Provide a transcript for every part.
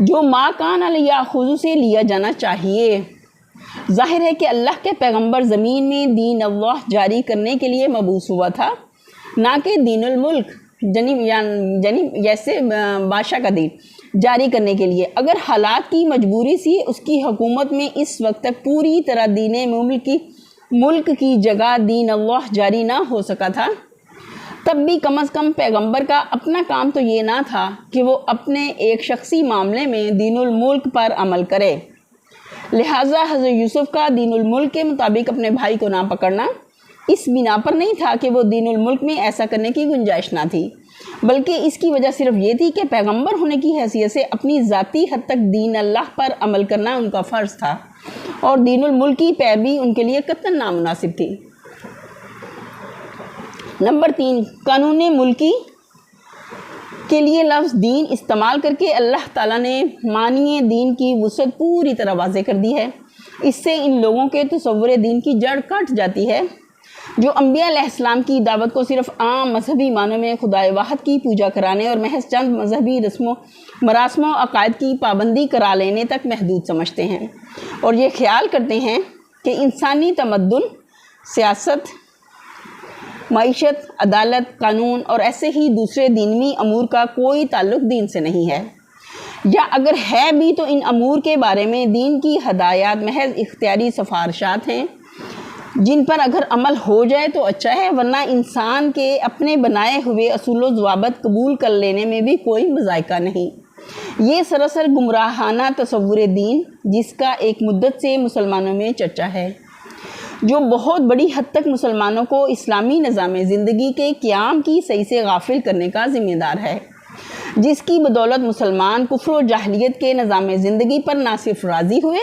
جو ما کان لیاخذ سے لیا جانا چاہیے۔ ظاہر ہے کہ اللہ کے پیغمبر زمین میں دین اللہ جاری کرنے کے لیے مبعوث ہوا تھا، نہ کہ دین الملک جیسے بادشاہ کا دین جاری کرنے کے لیے۔ اگر حالات کی مجبوری سے اس کی حکومت میں اس وقت تک پوری طرح دین ملک کی جگہ دین اللہ جاری نہ ہو سکا تھا، تب بھی کم از کم پیغمبر کا اپنا کام تو یہ نہ تھا کہ وہ اپنے ایک شخصی معاملے میں دین الملک پر عمل کرے۔ لہٰذا حضرت یوسف کا دین الملک کے مطابق اپنے بھائی کو نہ پکڑنا اس بنا پر نہیں تھا کہ وہ دین الملک میں ایسا کرنے کی گنجائش نہ تھی، بلکہ اس کی وجہ صرف یہ تھی کہ پیغمبر ہونے کی حیثیت سے اپنی ذاتی حد تک دین اللہ پر عمل کرنا ان کا فرض تھا، اور دین الملک کی پیروی ان کے لیے قطعاً نامناسب تھی۔ نمبر 3، قانون ملکی کے لیے لفظ دین استعمال کر کے اللہ تعالیٰ نے معنی دین کی وسعت پوری طرح واضح کر دی ہے۔ اس سے ان لوگوں کے تصور دین کی جڑ کٹ جاتی ہے جو انبیاء علیہ السلام کی دعوت کو صرف عام مذہبی معنوں میں خدائے واحد کی پوجا کرانے اور محض چند مذہبی مراسم و عقائد کی پابندی کرا لینے تک محدود سمجھتے ہیں، اور یہ خیال کرتے ہیں کہ انسانی تمدن، سیاست، معیشت، عدالت، قانون اور ایسے ہی دوسرے دینی امور کا کوئی تعلق دین سے نہیں ہے، یا اگر ہے بھی تو ان امور کے بارے میں دین کی ہدایات محض اختیاری سفارشات ہیں جن پر اگر عمل ہو جائے تو اچھا ہے، ورنہ انسان کے اپنے بنائے ہوئے اصول و ضوابط قبول کر لینے میں بھی کوئی مذائقہ نہیں۔ یہ سراسر گمراہانہ تصور دین جس کا ایک مدت سے مسلمانوں میں چرچا ہے، جو بہت بڑی حد تک مسلمانوں کو اسلامی نظام زندگی کے قیام کی صحیح سے غافل کرنے کا ذمہ دار ہے، جس کی بدولت مسلمان کفر و جاہلیت کے نظام زندگی پر نہ صرف راضی ہوئے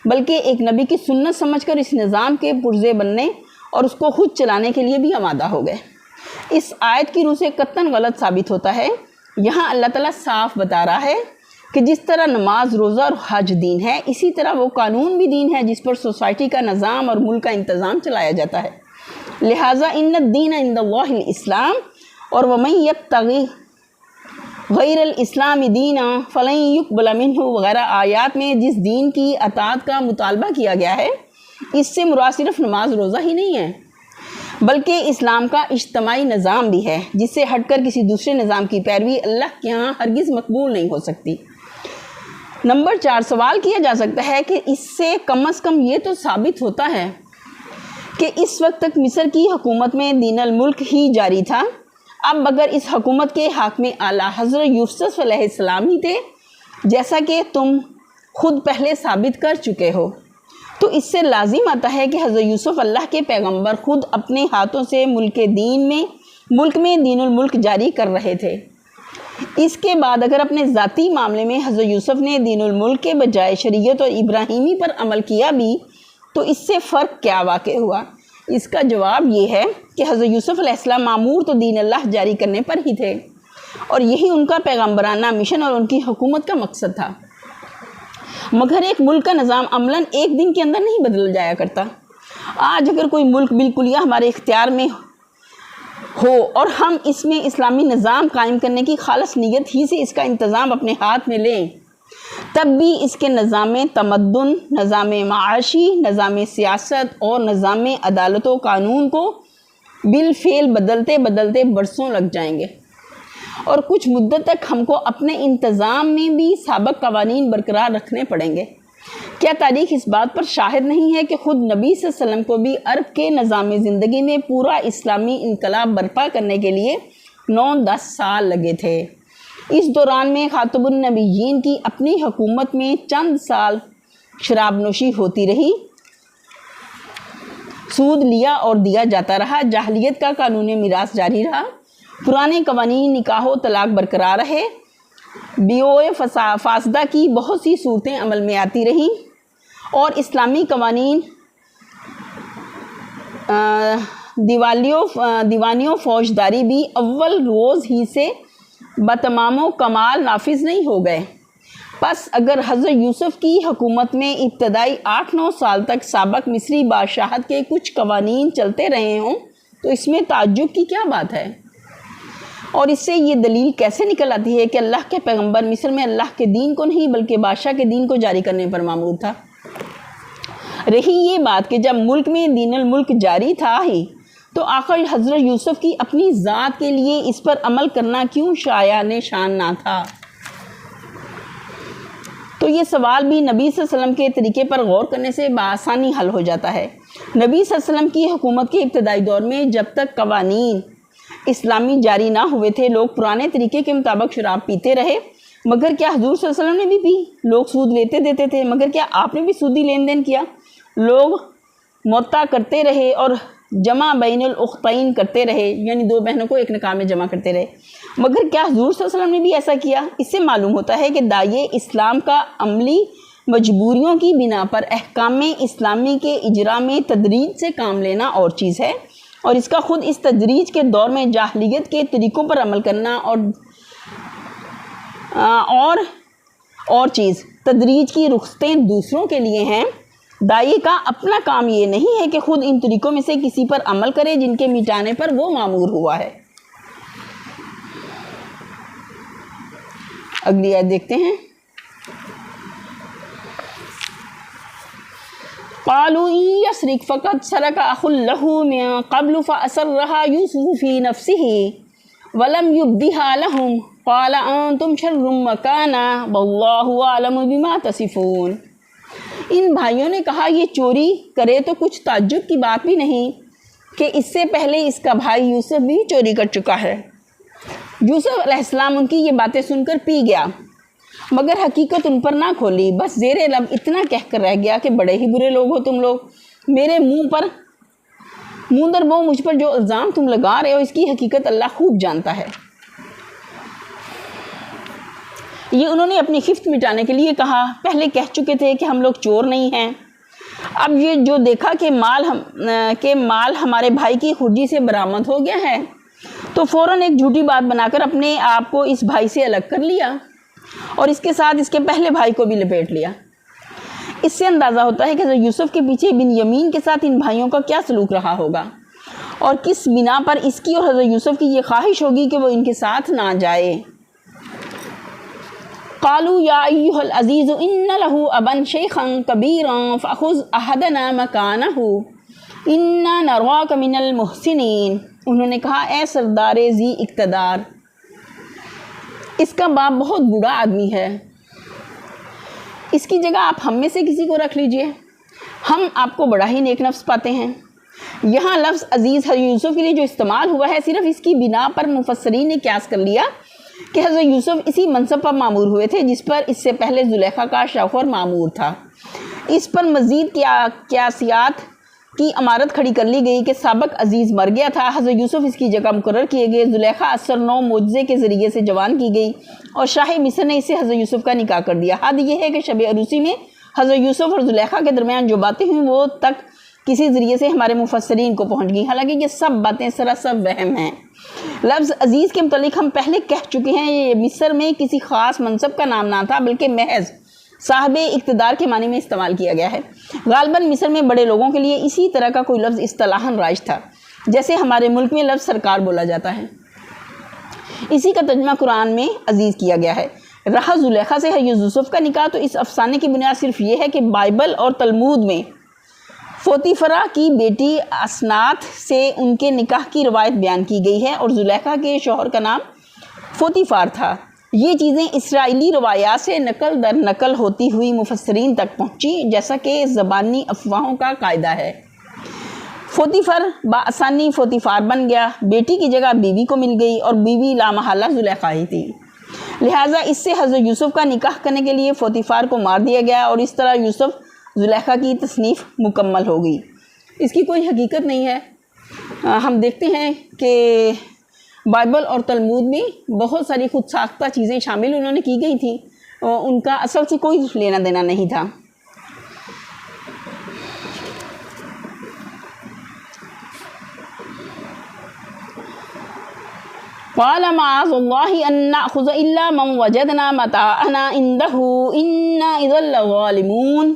بلکہ ایک نبی کی سنت سمجھ کر اس نظام کے پرزے بننے اور اس کو خود چلانے کے لیے بھی آمادہ ہو گئے۔ اس آیت کی روح سے قطعاً غلط ثابت ہوتا ہے۔ یہاں اللہ تعالیٰ صاف بتا رہا ہے کہ جس طرح نماز، روزہ اور حج دین ہے، اسی طرح وہ قانون بھی دین ہے جس پر سوسائٹی کا نظام اور ملک کا انتظام چلایا جاتا ہے۔ لہٰذا ان الدین عند اللہ الاسلام اور ومن یبتغی غیر الاسلام دینا فلن یقبل منہ وغیرہ آیات میں جس دین کی اطاعت کا مطالبہ کیا گیا ہے، اس سے مراد صرف نماز روزہ ہی نہیں ہے بلکہ اسلام کا اجتماعی نظام بھی ہے، جس سے ہٹ کر کسی دوسرے نظام کی پیروی اللہ کے ہاں ہرگز مقبول نہیں ہو سکتی۔ نمبر 4، سوال کیا جا سکتا ہے کہ اس سے کم از کم یہ تو ثابت ہوتا ہے کہ اس وقت تک مصر کی حکومت میں دین الملک ہی جاری تھا، اب اگر اس حکومت کے حاکم اعلیٰ حضرت یوسف علیہ السلام ہی تھے جیسا کہ تم خود پہلے ثابت کر چکے ہو، تو اس سے لازم آتا ہے کہ حضرت یوسف اللہ کے پیغمبر خود اپنے ہاتھوں سے ملک میں دین الملک جاری کر رہے تھے۔ اس کے بعد اگر اپنے ذاتی معاملے میں حضرت یوسف نے دین الملک کے بجائے شریعت اور ابراہیمی پر عمل کیا بھی تو اس سے فرق کیا واقع ہوا؟ اس کا جواب یہ ہے کہ حضرت یوسف علیہ السلام معمور تو دین اللہ جاری کرنے پر ہی تھے، اور یہی ان کا پیغمبرانہ مشن اور ان کی حکومت کا مقصد تھا، مگر ایک ملک کا نظام عملاً ایک دن کے اندر نہیں بدل جایا کرتا۔ آج اگر کوئی ملک بالکلیہ ہمارے اختیار میں ہو اور ہم اس میں اسلامی نظام قائم کرنے کی خالص نیت ہی سے اس کا انتظام اپنے ہاتھ میں لیں، تب بھی اس کے نظام تمدن، نظام معاشی، نظام سیاست اور نظام عدالت و قانون کو بالفعل بدلتے بدلتے برسوں لگ جائیں گے، اور کچھ مدت تک ہم کو اپنے انتظام میں بھی سابق قوانین برقرار رکھنے پڑیں گے۔ کیا تاریخ اس بات پر شاہد نہیں ہے کہ خود نبی صلی اللہ علیہ وسلم کو بھی عرب کے نظام زندگی میں پورا اسلامی انقلاب برپا کرنے کے لیے 9-10 سال لگے تھے۔ اس دوران میں خاتم النبیین کی اپنی حکومت میں چند سال شراب نوشی ہوتی رہی، سود لیا اور دیا جاتا رہا، جاہلیت کا قانون میراث جاری رہا، پرانے قوانین نکاح و طلاق برقرار رہے، بیوہ فاسدہ کی بہت سی صورتیں عمل میں آتی رہیں، اور اسلامی قوانین دیوانی و فوجداری بھی اول روز ہی سے بتمام و کمال نافذ نہیں ہو گئے۔ پس اگر حضرت یوسف کی حکومت میں ابتدائی 8-9 سال تک سابق مصری بادشاہت کے کچھ قوانین چلتے رہے ہوں تو اس میں تعجب کی کیا بات ہے؟ اور اس سے یہ دلیل کیسے نکل آتی ہے کہ اللہ کے پیغمبر مصر میں اللہ کے دین کو نہیں بلکہ بادشاہ کے دین کو جاری کرنے پر مامور تھا۔ رہی یہ بات کہ جب ملک میں دین الملک جاری تھا ہی تو آخر حضرت یوسف کی اپنی ذات کے لیے اس پر عمل کرنا کیوں شایان شان نہ تھا؟ تو یہ سوال بھی نبی صلی اللہ علیہ وسلم کے طریقے پر غور کرنے سے بآسانی حل ہو جاتا ہے۔ نبی صلی اللہ علیہ وسلم کی حکومت کے ابتدائی دور میں جب تک قوانین اسلامی جاری نہ ہوئے تھے، لوگ پرانے طریقے کے مطابق شراب پیتے رہے۔ مگر کیا حضور صلی اللہ علیہ وسلم نے بھی پی؟ لوگ سود لیتے دیتے تھے، مگر کیا آپ نے بھی سودی لین دین کیا؟ لوگ موتا کرتے رہے اور جمع بین الاختین کرتے رہے، یعنی دو بہنوں کو ایک نکاح میں جمع کرتے رہے، مگر کیا حضور صلی اللہ علیہ وسلم نے بھی ایسا کیا؟ اس سے معلوم ہوتا ہے کہ داعیے اسلام کا عملی مجبوریوں کی بنا پر احکام اسلامی کے اجرا میں تدریج سے کام لینا اور چیز ہے، اور اس کا خود اس تدریج کے دور میں جاہلیت کے طریقوں پر عمل کرنا اور چیز۔ تدریج کی رخصتیں دوسروں کے لیے ہیں، داعی کا اپنا کام یہ نہیں ہے کہ خود ان طریقوں میں سے کسی پر عمل کرے جن کے مٹانے پر وہ مامور ہوا ہے۔ اگلی آیت دیکھتے ہیں۔ قالوا إن يسرق فقد سرق أخ له من قبل فأسرها يوسف في نفسه ولم يبدها لهم قال أنتم شر مكانا والله أعلم بما تصفون۔ ان بھائیوں نے کہا یہ چوری کرے تو کچھ تعجب کی بات بھی نہیں کہ اس سے پہلے اس کا بھائی یوسف بھی چوری کر چکا ہے۔ یوسف علیہ السلام ان کی یہ باتیں سن کر پی گیا، مگر حقیقت ان پر نہ کھولی، بس زیر لب اتنا کہہ کر رہ گیا کہ بڑے ہی برے لوگ ہو تم لوگ، میرے منہ در منہ مجھ پر جو الزام تم لگا رہے ہو اس کی حقیقت اللہ خوب جانتا ہے۔ یہ انہوں نے اپنی خفت مٹانے کے لیے کہا، پہلے کہہ چکے تھے کہ ہم لوگ چور نہیں ہیں، اب یہ جو دیکھا کہ مال ہمارے بھائی کی خرجی سے برآمد ہو گیا ہے تو فوراً ایک جھوٹی بات بنا کر اپنے آپ کو اس بھائی سے الگ کر لیا اور اس کے ساتھ اس کے پہلے بھائی کو بھی لپیٹ لیا۔ اس سے اندازہ ہوتا ہے کہ حضرت یوسف کے پیچھے بن یمین کے ساتھ ان بھائیوں کا کیا سلوک رہا ہوگا اور کس بنا پر اس کی اور حضرت یوسف کی یہ خواہش ہوگی کہ وہ ان کے ساتھ نہ جائے۔ قالوا یا ایھا العزیز ان له ابا شیخا کبیرا فاخذ احدنا مکانہ انا نراک من المحسنین۔ انہوں نے کہا، اے سردار ذی اقتدار، اس کا باپ بہت بوڑھا آدمی ہے، اس کی جگہ آپ ہم میں سے کسی کو رکھ لیجئے، ہم آپ کو بڑا ہی نیک نفس پاتے ہیں۔ یہاں لفظ عزیز حضرت یوسف کے لیے جو استعمال ہوا ہے، صرف اس کی بنا پر مفسرین نے قیاس کر لیا کہ حضرت یوسف اسی منصب پر معمور ہوئے تھے جس پر اس سے پہلے زلیخا کا شوہر معمور تھا۔ اس پر مزید قیاسیات کی عمارت کھڑی کر لی گئی کہ سابق عزیز مر گیا تھا، حضرت یوسف اس کی جگہ مقرر کیے گئے، زلیخا اثر 9 معجزے کے ذریعے سے جوان کی گئی اور شاہ مصر نے اسے حضرت یوسف کا نکاح کر دیا۔ حد یہ ہے کہ شب عروسی میں حضرت یوسف اور زلیخا کے درمیان جو باتیں ہوئیں وہ تک کسی ذریعے سے ہمارے مفسرین کو پہنچ گئی، حالانکہ یہ سب باتیں سراسر وہم ہیں۔ لفظ عزیز کے متعلق ہم پہلے کہہ چکے ہیں، یہ مصر میں کسی خاص منصب کا نام نہ تھا بلکہ محض صاحب اقتدار کے معنی میں استعمال کیا گیا ہے۔ غالباً مصر میں بڑے لوگوں کے لیے اسی طرح کا کوئی لفظ اصطلاحاً رائج تھا جیسے ہمارے ملک میں لفظ سرکار بولا جاتا ہے۔ اسی کا ترجمہ قرآن میں عزیز کیا گیا ہے۔ رہا زلیخا سے حضرت یوسف کا نکاح، تو اس افسانے کی بنیاد صرف یہ ہے کہ بائبل اور تلمود میں فوتیفرا کی بیٹی اسنات سے ان کے نکاح کی روایت بیان کی گئی ہے اور زلیخا کے شوہر کا نام فوتیفار تھا۔ یہ چیزیں اسرائیلی روایات سے نقل در نقل ہوتی ہوئی مفسرین تک پہنچی، جیسا کہ زبانی افواہوں کا قاعدہ ہے۔ فوتیفر بآسانی فوتیفار بن گیا، بیٹی کی جگہ بیوی کو مل گئی اور بیوی لامحالہ زلیخا ہی تھی، لہٰذا اس سے حضرت یوسف کا نکاح کرنے کے لیے فوتیفار کو مار دیا گیا اور اس طرح یوسف زلیخا کی تصنیف مکمل ہو گئی۔ اس کی کوئی حقیقت نہیں ہے۔ ہم دیکھتے ہیں کہ بائبل اور تلمود میں بہت ساری خود ساختہ چیزیں شامل انہوں نے کی گئی تھیں، ان کا اصل سے کوئی لینا دینا نہیں تھا۔ قال معاذ الله أن نأخذ إلا من وجدنا متاعنا عنده إنا إذا لظالمون۔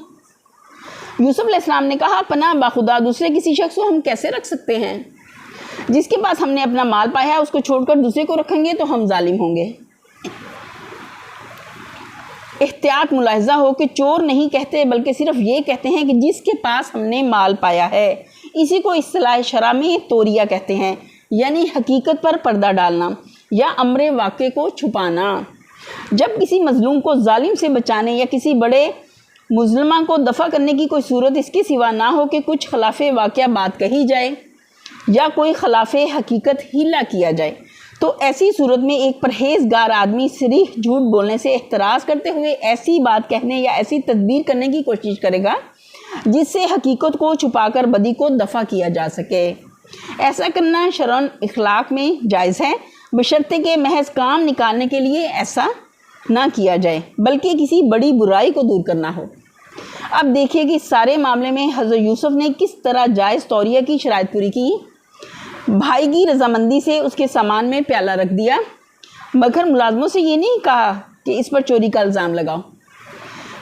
یوسف علیہ السلام نے کہا، پناہ باخدا دوسرے کسی شخص کو ہم کیسے رکھ سکتے ہیں؟ جس کے پاس ہم نے اپنا مال پایا ہے اس کو چھوڑ کر دوسرے کو رکھیں گے تو ہم ظالم ہوں گے۔ احتیاط ملاحظہ ہو کہ چور نہیں کہتے بلکہ صرف یہ کہتے ہیں کہ جس کے پاس ہم نے مال پایا ہے۔ اسی کو اصطلاح شرع میں توریہ کہتے ہیں، یعنی حقیقت پر پردہ ڈالنا یا امر واقع کو چھپانا۔ جب کسی مظلوم کو ظالم سے بچانے یا کسی بڑے مظلمہ کو دفع کرنے کی کوئی صورت اس کے سوا نہ ہو کہ کچھ خلاف واقعہ بات کہی جائے یا کوئی خلاف حقیقت ہیلا کیا جائے، تو ایسی صورت میں ایک پرہیزگار آدمی صریح جھوٹ بولنے سے احتراز کرتے ہوئے ایسی بات کہنے یا ایسی تدبیر کرنے کی کوشش کرے گا جس سے حقیقت کو چھپا کر بدی کو دفع کیا جا سکے۔ ایسا کرنا شرعاً اخلاق میں جائز ہے، بشرطے کہ محض کام نکالنے کے لیے ایسا نہ کیا جائے بلکہ کسی بڑی برائی کو دور کرنا ہو۔ اب دیکھیے کہ اس سارے معاملے میں حضرت یوسف نے کس طرح جائز توریہ کی شرائط پوری کی۔ بھائی کی رضامندی سے اس کے سامان میں پیالہ رکھ دیا، مگر ملازموں سے یہ نہیں کہا کہ اس پر چوری کا الزام لگاؤ۔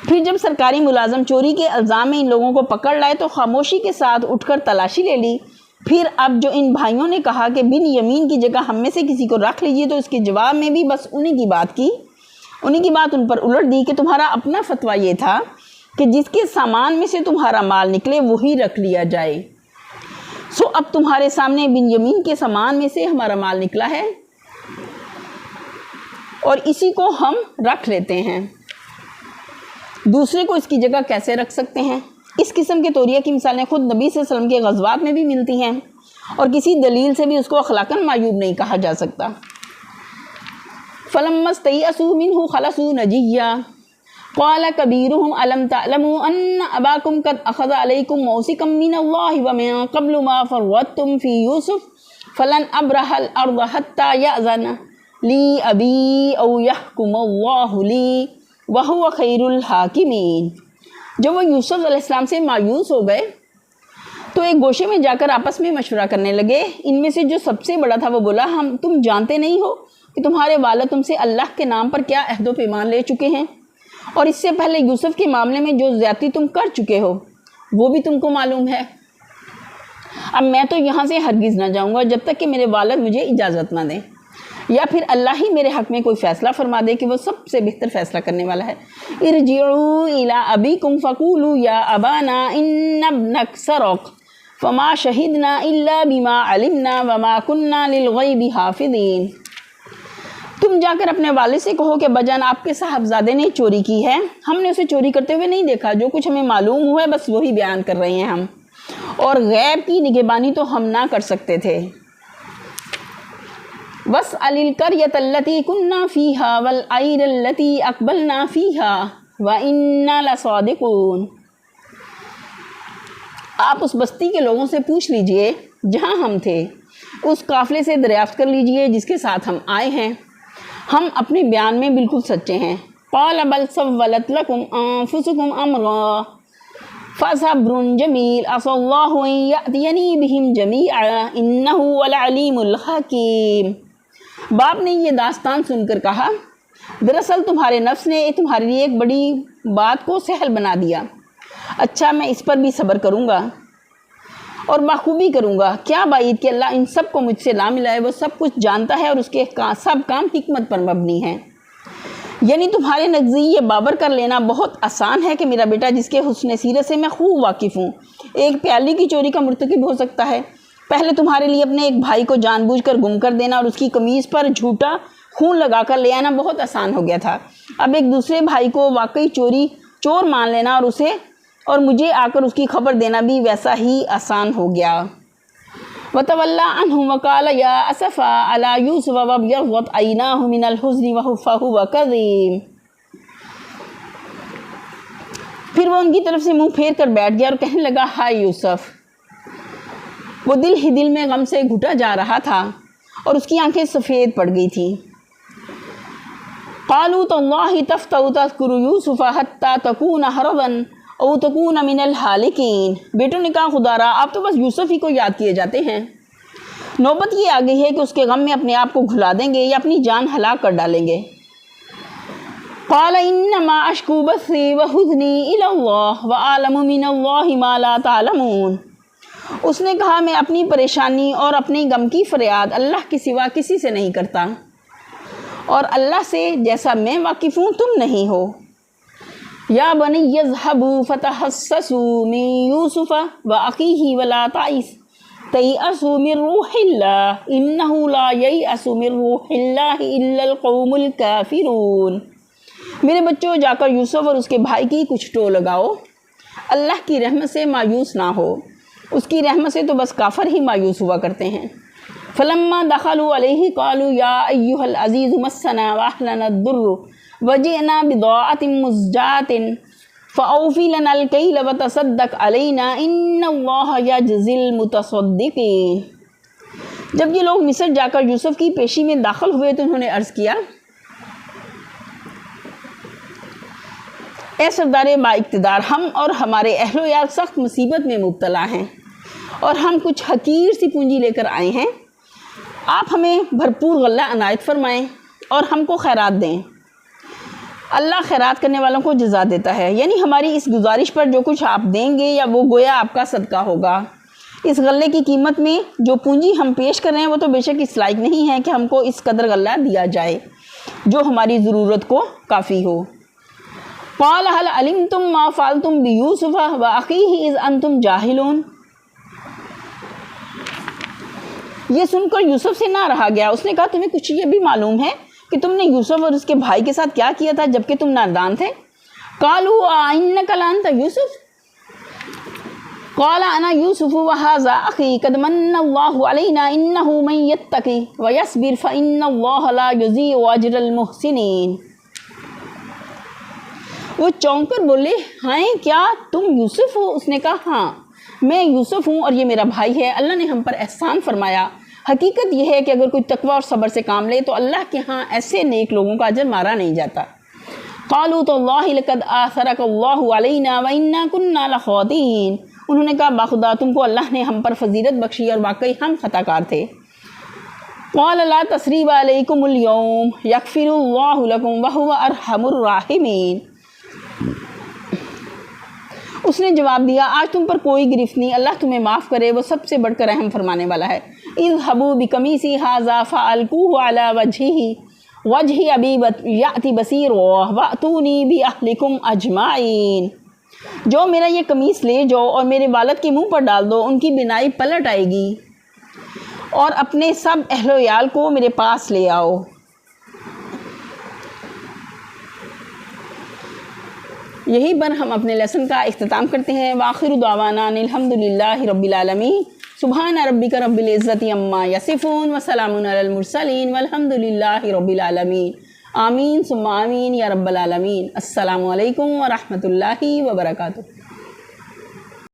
پھر جب سرکاری ملازم چوری کے الزام میں ان لوگوں کو پکڑ لائے تو خاموشی کے ساتھ اٹھ کر تلاشی لے لی۔ پھر اب جو ان بھائیوں نے کہا کہ بن یمین کی جگہ ہم میں سے کسی کو رکھ لیجیے، تو اس کے جواب میں بھی بس انہی کی بات ان پر الٹ دی کہ تمہارا اپنا فتویٰ یہ تھا کہ جس کے سامان میں سے تمہارا مال نکلے وہی رکھ لیا جائے، سو اب تمہارے سامنے بن یمین کے سامان میں سے ہمارا مال نکلا ہے اور اسی کو ہم رکھ لیتے ہیں، دوسرے کو اس کی جگہ کیسے رکھ سکتے ہیں؟ اس قسم کے توریہ کی مثالیں خود نبی صلی اللہ علیہ وسلم کے غزوات میں بھی ملتی ہیں اور کسی دلیل سے بھی اس کو اخلاقاً معیوب نہیں کہا جا سکتا۔ فَلَمَّا اسْتَيْأَسُوا مِنْهُ خَلَصُوا نَجِيًّا قَالَ كَبِيرُهُمْ أَلَمْ تَعْلَمُوا أَنَّ أَبَاكُمْ قَدْ أَخَذَ عَلَيْكُمْ مَوْثِقًا مِّنَ اللَّهِ وَمِن قَبْلُ مَا فَرَّطتُمْ فِي يُوسُفَ فَلَنْ أَبْرَحَ الْأَرْضَ حَتَّى يَأْذَنَ لِي أَبِي أَوْ يَحْكُمَ اللَّهُ لِي وَهُوَ خَيْرُ الْحَاكِمِينَ۔ جب وہ یوسف علیہ السلام سے مایوس ہو گئے تو ایک گوشے میں جا کر آپس میں مشورہ کرنے لگے۔ ان میں سے جو سب سے بڑا تھا وہ بولا، تم جانتے نہیں ہو کہ تمہارے والد تم سے اللہ کے نام پر کیا عہد و پیمان لے چکے ہیں، اور اس سے پہلے یوسف کے معاملے میں جو زیادتی تم کر چکے ہو وہ بھی تم کو معلوم ہے۔ اب میں تو یہاں سے ہرگز نہ جاؤں گا جب تک کہ میرے والد مجھے اجازت نہ دیں، یا پھر اللہ ہی میرے حق میں کوئی فیصلہ فرما دے کہ وہ سب سے بہتر فیصلہ کرنے والا ہے۔ ارجعوا الی ابیکم فقولوا یا ابانا ان ابنک سرق فما شہدنا الا بما علمنا وما کننا للغیب حافظین۔ تم جا کر اپنے والد سے کہو کہ بجان آپ کے صاحبزادے نے چوری کی ہے، ہم نے اسے چوری کرتے ہوئے نہیں دیکھا، جو کچھ ہمیں معلوم ہوا ہے بس وہی بیان کر رہے ہیں ہم، اور غیب کی نگہبانی تو ہم نہ کر سکتے تھے۔ وَاسْأَلِ الْقَرْيَةَ الَّتِي كُنَّا فِيهَا وَالْعَيْرَ الَّتِي أَقْبَلْنَا فِيهَا وَإِنَّا لَصَادِقُونَ۔ آپ اس بستی کے لوگوں سے پوچھ لیجئے جہاں ہم تھے، اس قافلے سے دریافت کر لیجئے جس کے ساتھ ہم آئے ہیں، ہم اپنے بیان میں بالکل سچے ہیں۔ قَالَ بَلْ سَوَّلَتْ لَكُمْ أَنفُسُكُمْ أَمْرًا فَصَبْرٌ جَمِيلٌ عَسَى اللَّهُ أَن يَأْتِيَنِي بِهِمْ جَمِيعًا إِنَّهُ هُوَ الْعَلِيمُ الْحَكِيمُ۔ باپ نے یہ داستان سن کر کہا، دراصل تمہارے نفس نے تمہارے لیے ایک بڑی بات کو سہل بنا دیا، اچھا میں اس پر بھی صبر کروں گا اور بخوبی کروں گا۔ کیا بعید کہ اللہ ان سب کو مجھ سے لا ملائے، وہ سب کچھ جانتا ہے اور اس کے سب کام حکمت پر مبنی ہیں۔ یعنی تمہارے نزدیک یہ باور کر لینا بہت آسان ہے کہ میرا بیٹا جس کے حسن سیرت سے میں خوب واقف ہوں، ایک پیالی کی چوری کا مرتکب ہو سکتا ہے۔ پہلے تمہارے لیے اپنے ایک بھائی کو جان بوجھ کر گم کر دینا اور اس کی قمیض پر جھوٹا خون لگا کر لے آنا بہت آسان ہو گیا تھا، اب ایک دوسرے بھائی کو واقعی چور مان لینا اور مجھے آ کر اس کی خبر دینا بھی ویسا ہی آسان ہو گیا۔ وَتَوَلَّى عَنْهُمْ وَقَالَ يَا أَسَفَا عَلَى يُوسُفَ وَابْيَضَّتْ عَيْنَاهُ مِنَ الْحُزْنِ فَهُوَ كَظِيمٌ۔ پھر وہ ان کی طرف سے منہ پھیر کر بیٹھ گیا اور کہنے لگا، ہائے یوسف۔ وہ دل ہی دل میں غم سے گھٹا جا رہا تھا اور اس کی آنکھیں سفید پڑ گئی تھیں۔ قَالُوا تَاللَّهِ تَفْتَأُ تَذْكُرُ يُوسُفَ حَتَّى تَكُونَ هَرَضًا او تکون من الحالکین۔ بیٹوں نے کہا، خدا را آپ تو بس یوسف ہی کو یاد کیے جاتے ہیں، نوبت یہ آ گئی ہے کہ اس کے غم میں اپنے آپ کو گھلا دیں گے یا اپنی جان ہلاک کر ڈالیں گے۔ قال انما اشکو بثی وحزنی الی اللہ واعلم من اللہ ما لا تعلمون۔ اس نے کہا میں اپنی پریشانی اور اپنے غم کی فریاد اللہ کے سوا کسی سے نہیں کرتا، اور اللہ سے جیسا میں واقف ہوں تم نہیں ہو۔ یا بنی اذهبوا فتحسسوا من یوسف واخیہ ولا تیأسوا من روح اللہ انہ لا ییأس من روح اللہ الا القوم الکافرون۔ میرے بچوں، جا کر یوسف اور اس کے بھائی کی کچھ ٹو لگاؤ، اللہ کی رحمت سے مایوس نہ ہو، اس کی رحمت سے تو بس کافر ہی مایوس ہوا کرتے ہیں۔ فلما دخلوا علیہ قالوا یا ایہا العزیز مسنا واہلنا الضر وجئنا بضاعۃ مزجاۃ فأوفی لنا الکیل وتصدق علینا ان اللہ یجزی المتصدقین۔ جب یہ لوگ مصر جا کر یوسف کی پیشی میں داخل ہوئے تو انہوں نے عرض کیا، اے سردار با اقتدار، ہم اور ہمارے اہل و عیال سخت مصیبت میں مبتلا ہیں اور ہم کچھ حقیر سی پونجی لے کر آئے ہیں، آپ ہمیں بھرپور غلہ عنایت فرمائیں اور ہم کو خیرات دیں، اللہ خیرات کرنے والوں کو جزا دیتا ہے۔ یعنی ہماری اس گزارش پر جو کچھ آپ دیں گے یا وہ گویا آپ کا صدقہ ہوگا۔ اس غلے کی قیمت میں جو پونجی ہم پیش کر رہے ہیں وہ تو بے شک اس لائق نہیں ہے کہ ہم کو اس قدر غلہ دیا جائے جو ہماری ضرورت کو کافی ہو۔ قال هل علمتم ما فعلتم بيوسف واخیہ اذ انتم جاہلون۔ یہ سن کر یوسف سے نہ رہا گیا، اس نے کہا تمہیں کچھ یہ بھی معلوم ہے کہ تم نے یوسف اور اس کے بھائی کے ساتھ کیا کیا تھا جبکہ تم نادان تھے؟ قالوا انک لانت یوسف قال انا یوسف وهذا اخی قد من اللہ علینا انہ من یتقی ویصبر فان اللہ لا یضیع اجر المحسنین۔ وہ چونک کر بولے، ہائیں کیا تم یوسف ہو؟ اس نے کہا ہاں میں یوسف ہوں اور یہ میرا بھائی ہے، اللہ نے ہم پر احسان فرمایا۔ حقیقت یہ ہے کہ اگر کوئی تقوی اور صبر سے کام لے تو اللہ کے ہاں ایسے نیک لوگوں کا اجر مارا نہیں جاتا۔ قالوا تاللہ لقد آثرک اللہ علینا وانا کنا لخاطئین۔ انہوں نے کہا باخدا تم کو اللہ نے ہم پر فضیلت بخشی اور واقعی ہم خطا کار تھے۔ قال لا تثریب علیکم اليوم یغفر اللہ لکم وہو ارحم الراحمین۔ اس نے جواب دیا آج تم پر کوئی گرفت نہیں، اللہ تمہیں معاف کرے، وہ سب سے بڑھ کر رحم فرمانے والا ہے۔ اذهبوا بقمیصی ھذا فألقوه علی وجہ ابی یأت بصیرا وأتونی بأہلکم اجمعین۔ جو میرا یہ قمیص لے جاؤ اور میرے والد کے منہ پر ڈال دو، ان کی بینائی پلٹ آئے گی، اور اپنے سب اہل و عیال کو میرے پاس لے آؤ۔ یہی پر ہم اپنے لیسن کا اختتام کرتے ہیں۔ وآخر دعوانا الحمد للہ رب العالمین۔ سبحان ربک رب العزت عما یصفون وسلام علی المرسلین والحمد للہ رب العالمین۔ آمین ثم آمین یا رب العالمین۔ السلام علیکم ورحمۃ اللہ وبرکاتہ۔